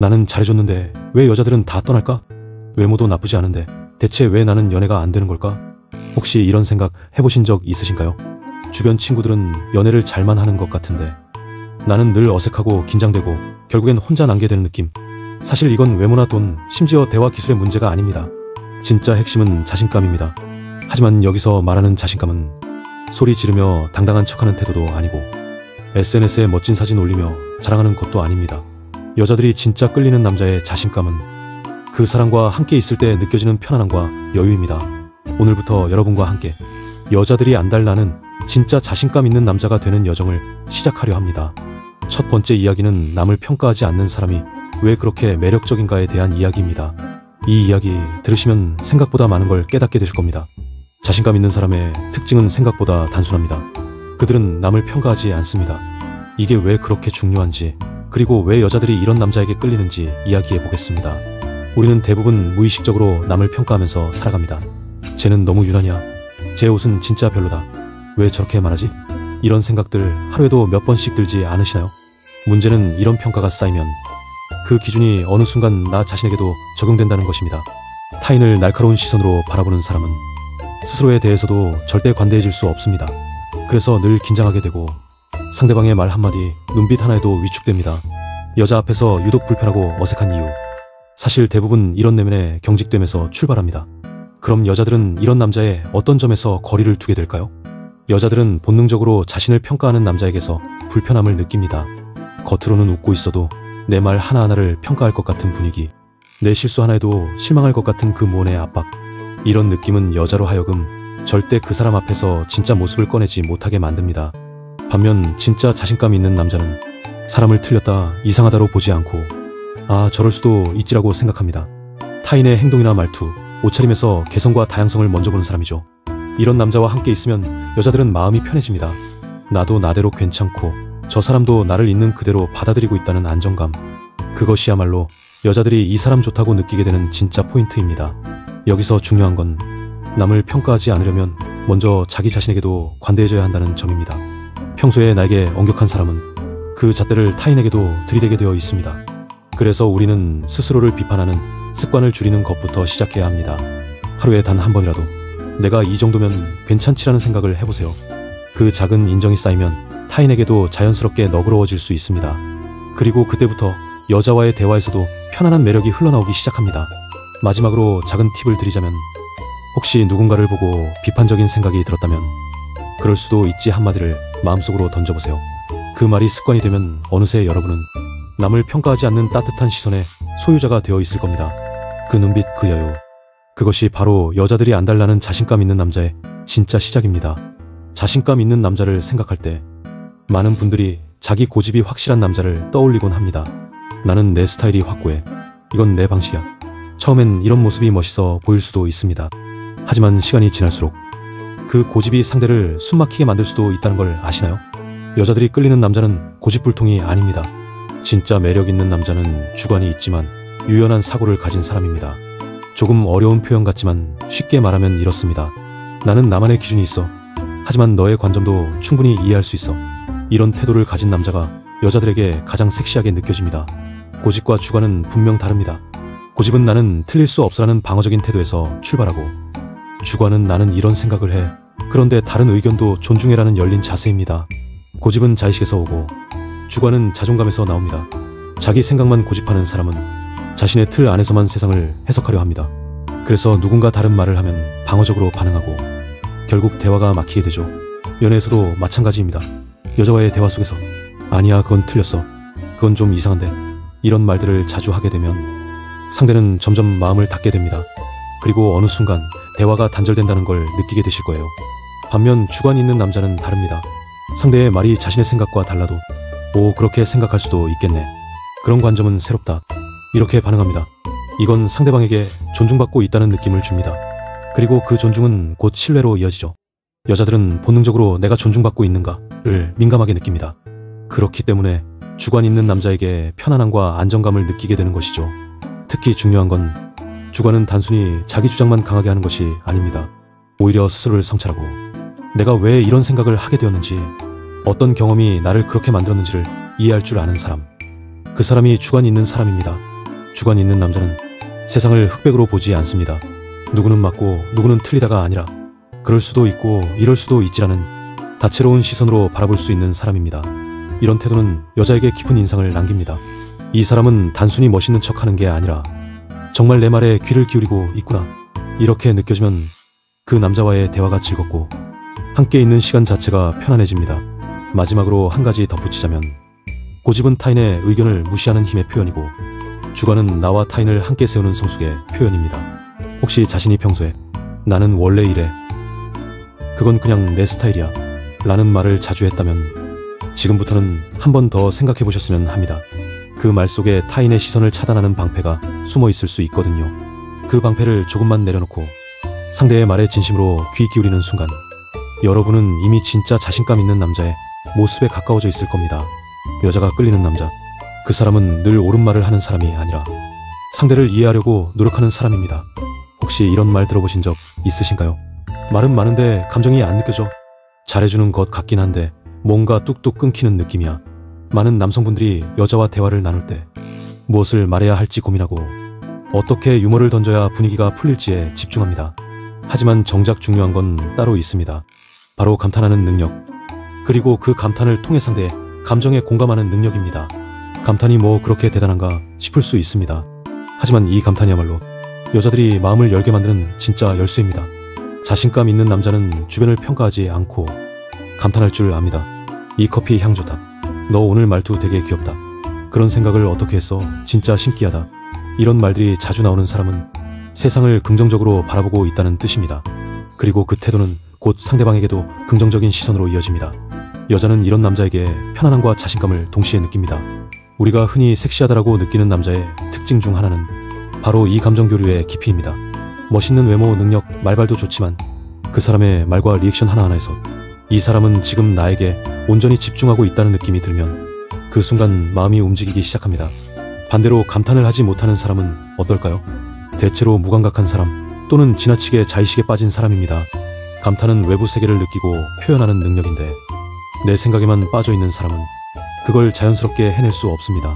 나는 잘해줬는데 왜 여자들은 다 떠날까? 외모도 나쁘지 않은데 대체 왜 나는 연애가 안 되는 걸까? 혹시 이런 생각 해보신 적 있으신가요? 주변 친구들은 연애를 잘만 하는 것 같은데 나는 늘 어색하고 긴장되고 결국엔 혼자 남게 되는 느낌. 사실 이건 외모나 돈, 심지어 대화 기술의 문제가 아닙니다. 진짜 핵심은 자신감입니다. 하지만 여기서 말하는 자신감은 소리 지르며 당당한 척하는 태도도 아니고 SNS에 멋진 사진 올리며 자랑하는 것도 아닙니다. 여자들이 진짜 끌리는 남자의 자신감은 그 사람과 함께 있을 때 느껴지는 편안함과 여유입니다. 오늘부터 여러분과 함께 여자들이 안달나는 진짜 자신감 있는 남자가 되는 여정을 시작하려 합니다. 첫 번째 이야기는 남을 평가하지 않는 사람이 왜 그렇게 매력적인가에 대한 이야기입니다. 이 이야기 들으시면 생각보다 많은 걸 깨닫게 되실 겁니다. 자신감 있는 사람의 특징은 생각보다 단순합니다. 그들은 남을 평가하지 않습니다. 이게 왜 그렇게 중요한지, 그리고 왜 여자들이 이런 남자에게 끌리는지 이야기해 보겠습니다. 우리는 대부분 무의식적으로 남을 평가하면서 살아갑니다. 쟤는 너무 유난이야. 쟤 옷은 진짜 별로다. 왜 저렇게 말하지? 이런 생각들 하루에도 몇 번씩 들지 않으시나요? 문제는 이런 평가가 쌓이면 그 기준이 어느 순간 나 자신에게도 적용된다는 것입니다. 타인을 날카로운 시선으로 바라보는 사람은 스스로에 대해서도 절대 관대해질 수 없습니다. 그래서 늘 긴장하게 되고 상대방의 말 한마디, 눈빛 하나에도 위축됩니다. 여자 앞에서 유독 불편하고 어색한 이유, 사실 대부분 이런 내면의 경직됨에서 출발합니다. 그럼 여자들은 이런 남자의 어떤 점에서 거리를 두게 될까요? 여자들은 본능적으로 자신을 평가하는 남자에게서 불편함을 느낍니다. 겉으로는 웃고 있어도 내 말 하나하나를 평가할 것 같은 분위기, 내 실수 하나에도 실망할 것 같은 그 무언의 압박, 이런 느낌은 여자로 하여금 절대 그 사람 앞에서 진짜 모습을 꺼내지 못하게 만듭니다. 반면 진짜 자신감 있는 남자는 사람을 틀렸다, 이상하다로 보지 않고 아, 저럴 수도 있지라고 생각합니다. 타인의 행동이나 말투, 옷차림에서 개성과 다양성을 먼저 보는 사람이죠. 이런 남자와 함께 있으면 여자들은 마음이 편해집니다. 나도 나대로 괜찮고 저 사람도 나를 있는 그대로 받아들이고 있다는 안정감, 그것이야말로 여자들이 이 사람 좋다고 느끼게 되는 진짜 포인트입니다. 여기서 중요한 건 남을 평가하지 않으려면 먼저 자기 자신에게도 관대해져야 한다는 점입니다. 평소에 나에게 엄격한 사람은 그 잣대를 타인에게도 들이대게 되어 있습니다. 그래서 우리는 스스로를 비판하는 습관을 줄이는 것부터 시작해야 합니다. 하루에 단 한 번이라도 내가 이 정도면 괜찮지라는 생각을 해보세요. 그 작은 인정이 쌓이면 타인에게도 자연스럽게 너그러워질 수 있습니다. 그리고 그때부터 여자와의 대화에서도 편안한 매력이 흘러나오기 시작합니다. 마지막으로 작은 팁을 드리자면, 혹시 누군가를 보고 비판적인 생각이 들었다면 그럴 수도 있지 한마디를 마음속으로 던져보세요. 그 말이 습관이 되면 어느새 여러분은 남을 평가하지 않는 따뜻한 시선의 소유자가 되어 있을 겁니다. 그 눈빛, 그 여유, 그것이 바로 여자들이 안달나는 자신감 있는 남자의 진짜 시작입니다. 자신감 있는 남자를 생각할 때 많은 분들이 자기 고집이 확실한 남자를 떠올리곤 합니다. 나는 내 스타일이 확고해. 이건 내 방식이야. 처음엔 이런 모습이 멋있어 보일 수도 있습니다. 하지만 시간이 지날수록 그 고집이 상대를 숨막히게 만들 수도 있다는 걸 아시나요? 여자들이 끌리는 남자는 고집불통이 아닙니다. 진짜 매력 있는 남자는 주관이 있지만 유연한 사고를 가진 사람입니다. 조금 어려운 표현 같지만 쉽게 말하면 이렇습니다. 나는 나만의 기준이 있어. 하지만 너의 관점도 충분히 이해할 수 있어. 이런 태도를 가진 남자가 여자들에게 가장 섹시하게 느껴집니다. 고집과 주관은 분명 다릅니다. 고집은 나는 틀릴 수 없어라는 방어적인 태도에서 출발하고, 주관은 나는 이런 생각을 해. 그런데 다른 의견도 존중해라는 열린 자세입니다. 고집은 자의식에서 오고 주관은 자존감에서 나옵니다. 자기 생각만 고집하는 사람은 자신의 틀 안에서만 세상을 해석하려 합니다. 그래서 누군가 다른 말을 하면 방어적으로 반응하고 결국 대화가 막히게 되죠. 연애에서도 마찬가지입니다. 여자와의 대화 속에서 아니야, 그건 틀렸어. 그건 좀 이상한데. 이런 말들을 자주 하게 되면 상대는 점점 마음을 닫게 됩니다. 그리고 어느 순간 대화가 단절된다는 걸 느끼게 되실 거예요. 반면 주관 있는 남자는 다릅니다. 상대의 말이 자신의 생각과 달라도 오, 그렇게 생각할 수도 있겠네. 그런 관점은 새롭다. 이렇게 반응합니다. 이건 상대방에게 존중받고 있다는 느낌을 줍니다. 그리고 그 존중은 곧 신뢰로 이어지죠. 여자들은 본능적으로 내가 존중받고 있는가를 민감하게 느낍니다. 그렇기 때문에 주관 있는 남자에게 편안함과 안정감을 느끼게 되는 것이죠. 특히 중요한 건 주관은 단순히 자기 주장만 강하게 하는 것이 아닙니다. 오히려 스스로를 성찰하고 내가 왜 이런 생각을 하게 되었는지, 어떤 경험이 나를 그렇게 만들었는지를 이해할 줄 아는 사람, 그 사람이 주관 있는 사람입니다. 주관 있는 남자는 세상을 흑백으로 보지 않습니다. 누구는 맞고 누구는 틀리다가 아니라 그럴 수도 있고 이럴 수도 있지라는 다채로운 시선으로 바라볼 수 있는 사람입니다. 이런 태도는 여자에게 깊은 인상을 남깁니다. 이 사람은 단순히 멋있는 척하는 게 아니라 정말 내 말에 귀를 기울이고 있구나. 이렇게 느껴지면 그 남자와의 대화가 즐겁고 함께 있는 시간 자체가 편안해집니다. 마지막으로 한 가지 덧붙이자면 고집은 타인의 의견을 무시하는 힘의 표현이고 주관은 나와 타인을 함께 세우는 성숙의 표현입니다. 혹시 자신이 평소에 나는 원래 이래, 그건 그냥 내 스타일이야 라는 말을 자주 했다면 지금부터는 한 번 더 생각해 보셨으면 합니다. 그 말 속에 타인의 시선을 차단하는 방패가 숨어 있을 수 있거든요. 그 방패를 조금만 내려놓고 상대의 말에 진심으로 귀 기울이는 순간 여러분은 이미 진짜 자신감 있는 남자의 모습에 가까워져 있을 겁니다. 여자가 끌리는 남자, 그 사람은 늘 옳은 말을 하는 사람이 아니라 상대를 이해하려고 노력하는 사람입니다. 혹시 이런 말 들어보신 적 있으신가요? 말은 많은데 감정이 안 느껴져. 잘해주는 것 같긴 한데 뭔가 뚝뚝 끊기는 느낌이야. 많은 남성분들이 여자와 대화를 나눌 때 무엇을 말해야 할지 고민하고 어떻게 유머를 던져야 분위기가 풀릴지에 집중합니다. 하지만 정작 중요한 건 따로 있습니다. 바로 감탄하는 능력, 그리고 그 감탄을 통해 상대의 감정에 공감하는 능력입니다. 감탄이 뭐 그렇게 대단한가 싶을 수 있습니다. 하지만 이 감탄이야말로 여자들이 마음을 열게 만드는 진짜 열쇠입니다. 자신감 있는 남자는 주변을 평가하지 않고 감탄할 줄 압니다. 이 커피 향 좋다. 너 오늘 말투 되게 귀엽다. 그런 생각을 어떻게 했어? 진짜 신기하다. 이런 말들이 자주 나오는 사람은 세상을 긍정적으로 바라보고 있다는 뜻입니다. 그리고 그 태도는 곧 상대방에게도 긍정적인 시선으로 이어집니다. 여자는 이런 남자에게 편안함과 자신감을 동시에 느낍니다. 우리가 흔히 섹시하다라고 느끼는 남자의 특징 중 하나는 바로 이 감정 교류의 깊이입니다. 멋있는 외모, 능력, 말발도 좋지만 그 사람의 말과 리액션 하나하나에서 이 사람은 지금 나에게 온전히 집중하고 있다는 느낌이 들면 그 순간 마음이 움직이기 시작합니다. 반대로 감탄을 하지 못하는 사람은 어떨까요? 대체로 무감각한 사람 또는 지나치게 자의식에 빠진 사람입니다. 감탄은 외부 세계를 느끼고 표현하는 능력인데 내 생각에만 빠져있는 사람은 그걸 자연스럽게 해낼 수 없습니다.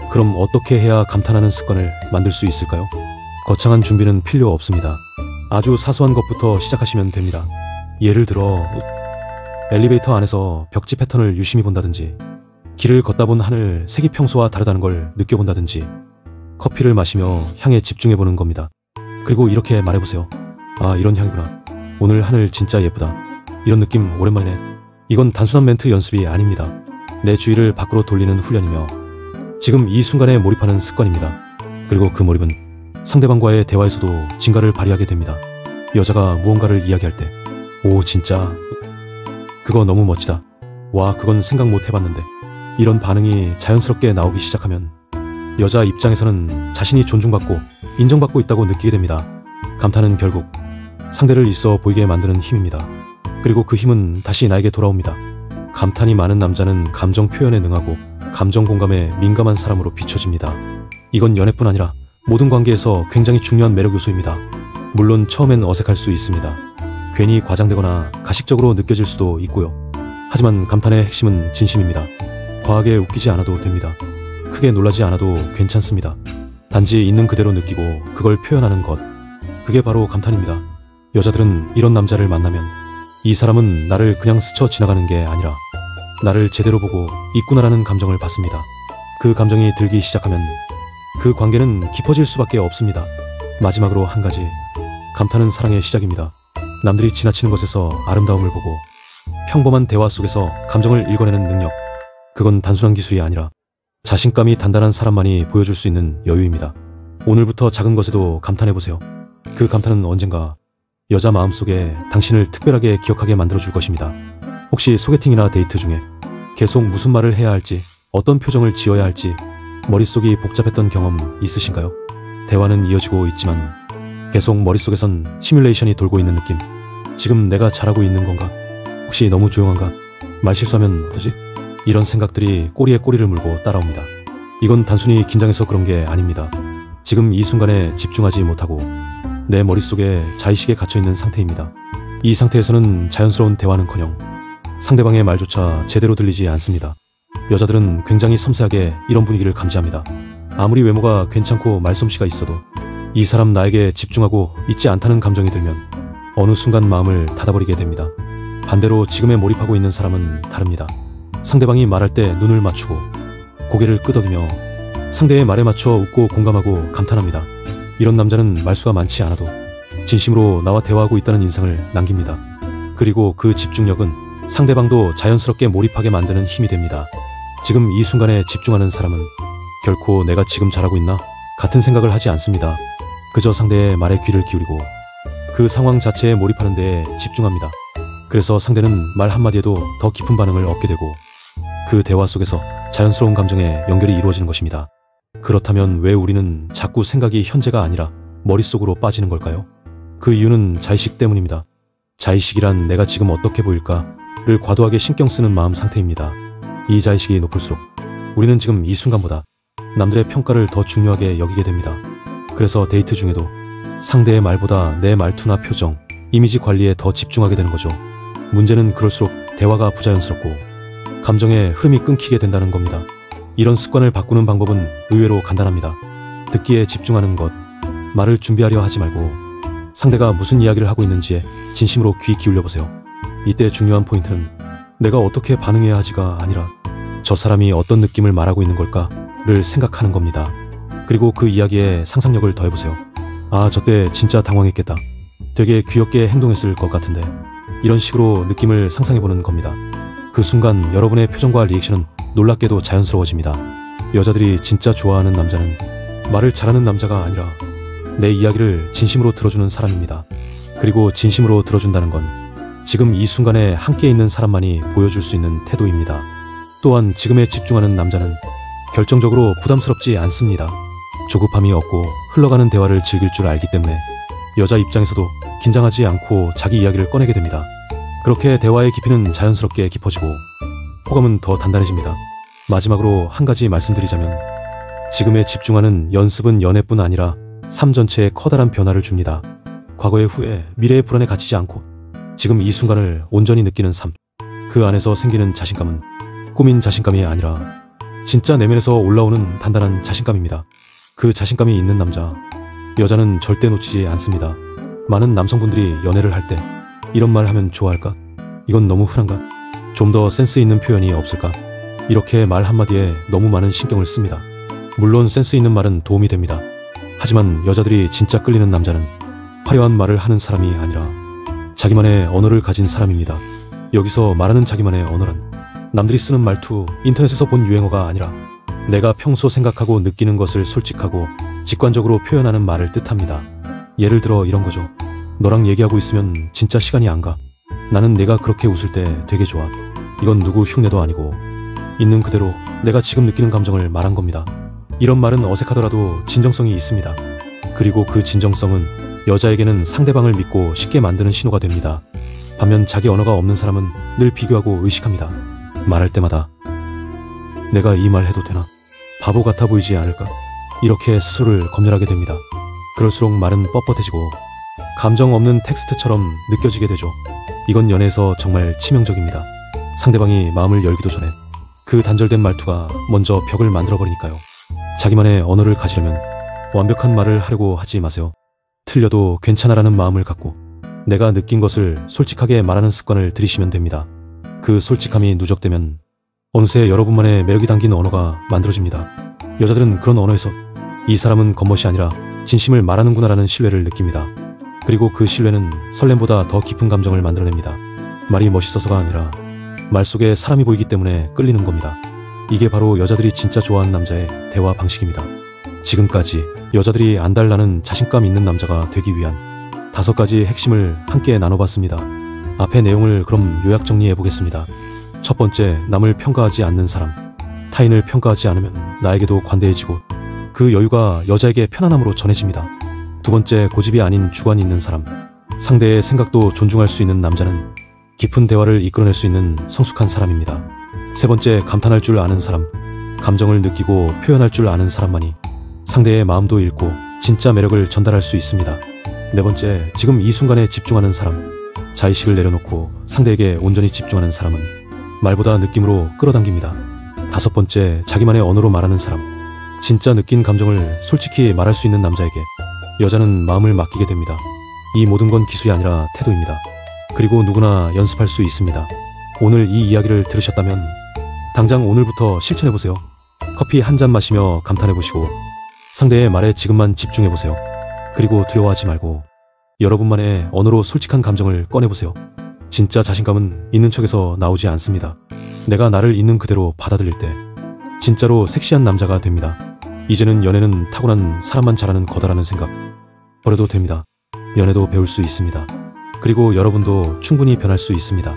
그럼 어떻게 해야 감탄하는 습관을 만들 수 있을까요? 거창한 준비는 필요 없습니다. 아주 사소한 것부터 시작하시면 됩니다. 예를 들어 엘리베이터 안에서 벽지 패턴을 유심히 본다든지, 길을 걷다 본 하늘 색이 평소와 다르다는 걸 느껴본다든지, 커피를 마시며 향에 집중해보는 겁니다. 그리고 이렇게 말해보세요. 아, 이런 향이구나. 오늘 하늘 진짜 예쁘다. 이런 느낌 오랜만이네. 이건 단순한 멘트 연습이 아닙니다. 내 주의를 밖으로 돌리는 훈련이며 지금 이 순간에 몰입하는 습관입니다. 그리고 그 몰입은 상대방과의 대화에서도 진가를 발휘하게 됩니다. 여자가 무언가를 이야기할 때 오, 진짜 그거 너무 멋지다. 와, 그건 생각 못 해봤는데. 이런 반응이 자연스럽게 나오기 시작하면 여자 입장에서는 자신이 존중받고 인정받고 있다고 느끼게 됩니다. 감탄은 결국 상대를 있어 보이게 만드는 힘입니다. 그리고 그 힘은 다시 나에게 돌아옵니다. 감탄이 많은 남자는 감정 표현에 능하고 감정 공감에 민감한 사람으로 비춰집니다. 이건 연애뿐 아니라 모든 관계에서 굉장히 중요한 매력 요소입니다. 물론 처음엔 어색할 수 있습니다. 괜히 과장되거나 가식적으로 느껴질 수도 있고요. 하지만 감탄의 핵심은 진심입니다. 과하게 웃기지 않아도 됩니다. 크게 놀라지 않아도 괜찮습니다. 단지 있는 그대로 느끼고 그걸 표현하는 것, 그게 바로 감탄입니다. 여자들은 이런 남자를 만나면 이 사람은 나를 그냥 스쳐 지나가는 게 아니라 나를 제대로 보고 있구나라는 감정을 받습니다. 그 감정이 들기 시작하면 그 관계는 깊어질 수밖에 없습니다. 마지막으로 한 가지, 감탄은 사랑의 시작입니다. 남들이 지나치는 것에서 아름다움을 보고 평범한 대화 속에서 감정을 읽어내는 능력, 그건 단순한 기술이 아니라 자신감이 단단한 사람만이 보여줄 수 있는 여유입니다. 오늘부터 작은 것에도 감탄해보세요. 그 감탄은 언젠가 여자 마음속에 당신을 특별하게 기억하게 만들어줄 것입니다. 혹시 소개팅이나 데이트 중에 계속 무슨 말을 해야 할지, 어떤 표정을 지어야 할지 머릿속이 복잡했던 경험 있으신가요? 대화는 이어지고 있지만 계속 머릿속에선 시뮬레이션이 돌고 있는 느낌. 지금 내가 잘하고 있는 건가? 혹시 너무 조용한가? 말 실수하면 어떡하지? 이런 생각들이 꼬리에 꼬리를 물고 따라옵니다. 이건 단순히 긴장해서 그런 게 아닙니다. 지금 이 순간에 집중하지 못하고 내 머릿속에 자의식에 갇혀있는 상태입니다. 이 상태에서는 자연스러운 대화는커녕 상대방의 말조차 제대로 들리지 않습니다. 여자들은 굉장히 섬세하게 이런 분위기를 감지합니다. 아무리 외모가 괜찮고 말솜씨가 있어도 이 사람 나에게 집중하고 있지 않다는 감정이 들면 어느 순간 마음을 닫아버리게 됩니다. 반대로 지금에 몰입하고 있는 사람은 다릅니다. 상대방이 말할 때 눈을 맞추고 고개를 끄덕이며 상대의 말에 맞춰 웃고 공감하고 감탄합니다. 이런 남자는 말수가 많지 않아도 진심으로 나와 대화하고 있다는 인상을 남깁니다. 그리고 그 집중력은 상대방도 자연스럽게 몰입하게 만드는 힘이 됩니다. 지금 이 순간에 집중하는 사람은 결코 내가 지금 잘하고 있나 같은 생각을 하지 않습니다. 그저 상대의 말에 귀를 기울이고 그 상황 자체에 몰입하는 데에 집중합니다. 그래서 상대는 말 한마디에도 더 깊은 반응을 얻게 되고 그 대화 속에서 자연스러운 감정의 연결이 이루어지는 것입니다. 그렇다면 왜 우리는 자꾸 생각이 현재가 아니라 머릿속으로 빠지는 걸까요? 그 이유는 자의식 때문입니다. 자의식이란 내가 지금 어떻게 보일까를 과도하게 신경 쓰는 마음 상태입니다. 이 자의식이 높을수록 우리는 지금 이 순간보다 남들의 평가를 더 중요하게 여기게 됩니다. 그래서 데이트 중에도 상대의 말보다 내 말투나 표정, 이미지 관리에 더 집중하게 되는 거죠. 문제는 그럴수록 대화가 부자연스럽고 감정의 흐름이 끊기게 된다는 겁니다. 이런 습관을 바꾸는 방법은 의외로 간단합니다. 듣기에 집중하는 것, 말을 준비하려 하지 말고 상대가 무슨 이야기를 하고 있는지에 진심으로 귀 기울여보세요. 이때 중요한 포인트는 내가 어떻게 반응해야 하지가 아니라 저 사람이 어떤 느낌을 말하고 있는 걸까를 생각하는 겁니다. 그리고 그 이야기에 상상력을 더해보세요. 아, 저때 진짜 당황했겠다. 되게 귀엽게 행동했을 것 같은데. 이런 식으로 느낌을 상상해보는 겁니다. 그 순간 여러분의 표정과 리액션은 놀랍게도 자연스러워집니다. 여자들이 진짜 좋아하는 남자는 말을 잘하는 남자가 아니라 내 이야기를 진심으로 들어주는 사람입니다. 그리고 진심으로 들어준다는 건 지금 이 순간에 함께 있는 사람만이 보여줄 수 있는 태도입니다. 또한 지금에 집중하는 남자는 결정적으로 부담스럽지 않습니다. 조급함이 없고 흘러가는 대화를 즐길 줄 알기 때문에 여자 입장에서도 긴장하지 않고 자기 이야기를 꺼내게 됩니다. 그렇게 대화의 깊이는 자연스럽게 깊어지고 호감은 더 단단해집니다. 마지막으로 한 가지 말씀드리자면 지금에 집중하는 연습은 연애뿐 아니라 삶 전체에 커다란 변화를 줍니다. 과거의 후회, 미래의 불안에 갇히지 않고 지금 이 순간을 온전히 느끼는 삶, 그 안에서 생기는 자신감은 꾸민 자신감이 아니라 진짜 내면에서 올라오는 단단한 자신감입니다. 그 자신감이 있는 남자, 여자는 절대 놓치지 않습니다. 많은 남성분들이 연애를 할 때 이런 말 하면 좋아할까? 이건 너무 흔한가? 좀 더 센스 있는 표현이 없을까? 이렇게 말 한마디에 너무 많은 신경을 씁니다. 물론 센스 있는 말은 도움이 됩니다. 하지만 여자들이 진짜 끌리는 남자는 화려한 말을 하는 사람이 아니라 자기만의 언어를 가진 사람입니다. 여기서 말하는 자기만의 언어란 남들이 쓰는 말투, 인터넷에서 본 유행어가 아니라 내가 평소 생각하고 느끼는 것을 솔직하고 직관적으로 표현하는 말을 뜻합니다. 예를 들어 이런 거죠. 너랑 얘기하고 있으면 진짜 시간이 안 가. 나는 내가 그렇게 웃을 때 되게 좋아. 이건 누구 흉내도 아니고 있는 그대로 내가 지금 느끼는 감정을 말한 겁니다. 이런 말은 어색하더라도 진정성이 있습니다. 그리고 그 진정성은 여자에게는 상대방을 믿고 쉽게 만드는 신호가 됩니다. 반면 자기 언어가 없는 사람은 늘 비교하고 의식합니다. 말할 때마다 내가 이 말 해도 되나? 바보 같아 보이지 않을까? 이렇게 스스로를 검열하게 됩니다. 그럴수록 말은 뻣뻣해지고 감정 없는 텍스트처럼 느껴지게 되죠. 이건 연애에서 정말 치명적입니다. 상대방이 마음을 열기도 전에 그 단절된 말투가 먼저 벽을 만들어버리니까요. 자기만의 언어를 가지려면 완벽한 말을 하려고 하지 마세요. 틀려도 괜찮아라는 마음을 갖고 내가 느낀 것을 솔직하게 말하는 습관을 들이시면 됩니다. 그 솔직함이 누적되면 어느새 여러분만의 매력이 담긴 언어가 만들어집니다. 여자들은 그런 언어에서 이 사람은 겉멋이 아니라 진심을 말하는구나라는 신뢰를 느낍니다. 그리고 그 신뢰는 설렘보다 더 깊은 감정을 만들어냅니다. 말이 멋있어서가 아니라 말 속에 사람이 보이기 때문에 끌리는 겁니다. 이게 바로 여자들이 진짜 좋아하는 남자의 대화 방식입니다. 지금까지 여자들이 안달나는 자신감 있는 남자가 되기 위한 5가지 핵심을 함께 나눠봤습니다. 앞의 내용을 그럼 요약 정리해보겠습니다. 첫 번째, 남을 평가하지 않는 사람. 타인을 평가하지 않으면 나에게도 관대해지고 그 여유가 여자에게 편안함으로 전해집니다. 두 번째, 고집이 아닌 주관이 있는 사람. 상대의 생각도 존중할 수 있는 남자는 깊은 대화를 이끌어낼 수 있는 성숙한 사람입니다. 세 번째, 감탄할 줄 아는 사람. 감정을 느끼고 표현할 줄 아는 사람만이 상대의 마음도 읽고 진짜 매력을 전달할 수 있습니다. 네 번째, 지금 이 순간에 집중하는 사람. 자의식을 내려놓고 상대에게 온전히 집중하는 사람은 말보다 느낌으로 끌어당깁니다. 5번째, 자기만의 언어로 말하는 사람. 진짜 느낀 감정을 솔직히 말할 수 있는 남자에게 여자는 마음을 맡기게 됩니다. 이 모든 건 기술이 아니라 태도입니다. 그리고 누구나 연습할 수 있습니다. 오늘 이 이야기를 들으셨다면 당장 오늘부터 실천해보세요. 커피 한 잔 마시며 감탄해보시고 상대의 말에 지금만 집중해보세요. 그리고 두려워하지 말고 여러분만의 언어로 솔직한 감정을 꺼내보세요. 진짜 자신감은 있는 척에서 나오지 않습니다. 내가 나를 있는 그대로 받아들일 때 진짜로 섹시한 남자가 됩니다. 이제는 연애는 타고난 사람만 잘하는 거다라는 생각 버려도 됩니다. 연애도 배울 수 있습니다. 그리고 여러분도 충분히 변할 수 있습니다.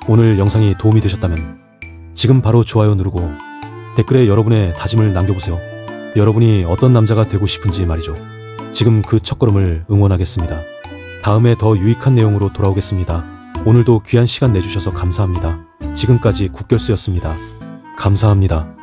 오늘 영상이 도움이 되셨다면 지금 바로 좋아요 누르고 댓글에 여러분의 다짐을 남겨보세요. 여러분이 어떤 남자가 되고 싶은지 말이죠. 지금 그 첫걸음을 응원하겠습니다. 다음에 더 유익한 내용으로 돌아오겠습니다. 오늘도 귀한 시간 내주셔서 감사합니다. 지금까지 국결스였습니다. 감사합니다.